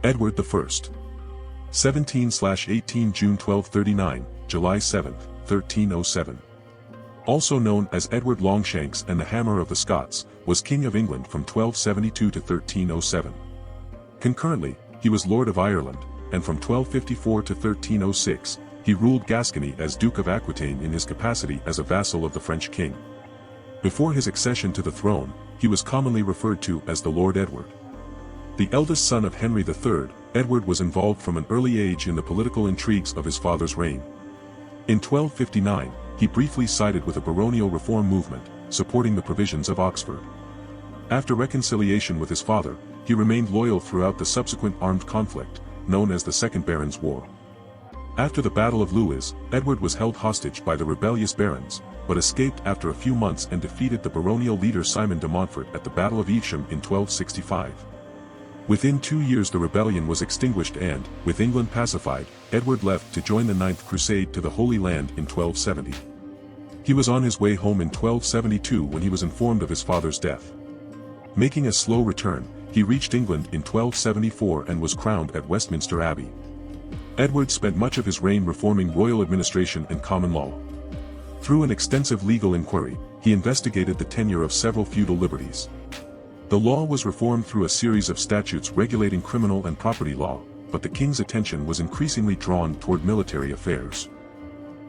Edward I. 17/18 June 1239, July 7, 1307. Also known as Edward Longshanks and the Hammer of the Scots, was King of England from 1272 to 1307. Concurrently, he was Lord of Ireland, and from 1254 to 1306, he ruled Gascony as Duke of Aquitaine in his capacity as a vassal of the French king. Before his accession to the throne, he was commonly referred to as the Lord Edward. The eldest son of Henry III, Edward was involved from an early age in the political intrigues of his father's reign. In 1259, he briefly sided with a baronial reform movement, supporting the provisions of Oxford. After reconciliation with his father, he remained loyal throughout the subsequent armed conflict, known as the Second Barons' War. After the Battle of Lewes, Edward was held hostage by the rebellious barons, but escaped after a few months and defeated the baronial leader Simon de Montfort at the Battle of Evesham in 1265. Within 2 years the rebellion was extinguished and, with England pacified, Edward left to join the Ninth Crusade to the Holy Land in 1270. He was on his way home in 1272 when he was informed of his father's death. Making a slow return, he reached England in 1274 and was crowned at Westminster Abbey. Edward spent much of his reign reforming royal administration and common law. Through an extensive legal inquiry, he investigated the tenure of several feudal liberties. The law was reformed through a series of statutes regulating criminal and property law, but the king's attention was increasingly drawn toward military affairs.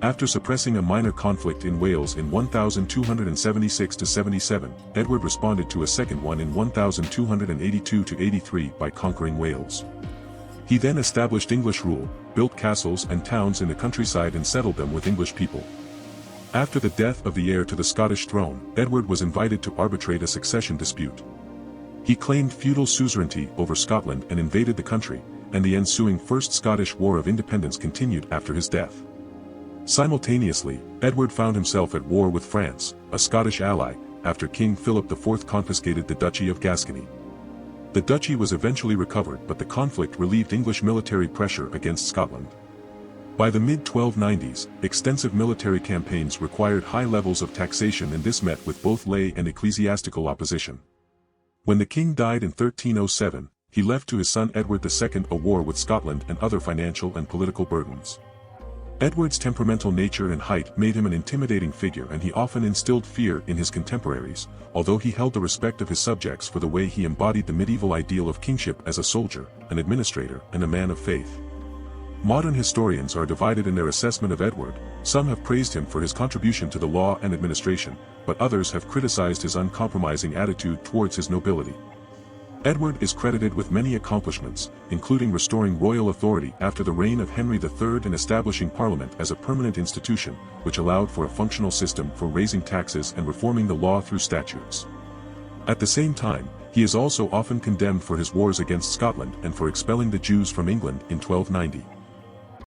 After suppressing a minor conflict in Wales in 1276–77, Edward responded to a second one in 1282–83 by conquering Wales. He then established English rule, built castles and towns in the countryside and settled them with English people. After the death of the heir to the Scottish throne, Edward was invited to arbitrate a succession dispute. He claimed feudal suzerainty over Scotland and invaded the country, and the ensuing First Scottish War of Independence continued after his death. Simultaneously, Edward found himself at war with France, a Scottish ally, after King Philip IV confiscated the Duchy of Gascony. The duchy was eventually recovered, but the conflict relieved English military pressure against Scotland. By the mid-1290s, extensive military campaigns required high levels of taxation, and this met with both lay and ecclesiastical opposition. When the king died in 1307, he left to his son Edward II a war with Scotland and other financial and political burdens. Edward's temperamental nature and height made him an intimidating figure, and he often instilled fear in his contemporaries, although he held the respect of his subjects for the way he embodied the medieval ideal of kingship as a soldier, an administrator, and a man of faith. Modern historians are divided in their assessment of Edward. Some have praised him for his contribution to the law and administration, but others have criticized his uncompromising attitude towards his nobility. Edward is credited with many accomplishments, including restoring royal authority after the reign of Henry III and establishing Parliament as a permanent institution, which allowed for a functional system for raising taxes and reforming the law through statutes. At the same time, he is also often condemned for his wars against Scotland and for expelling the Jews from England in 1290.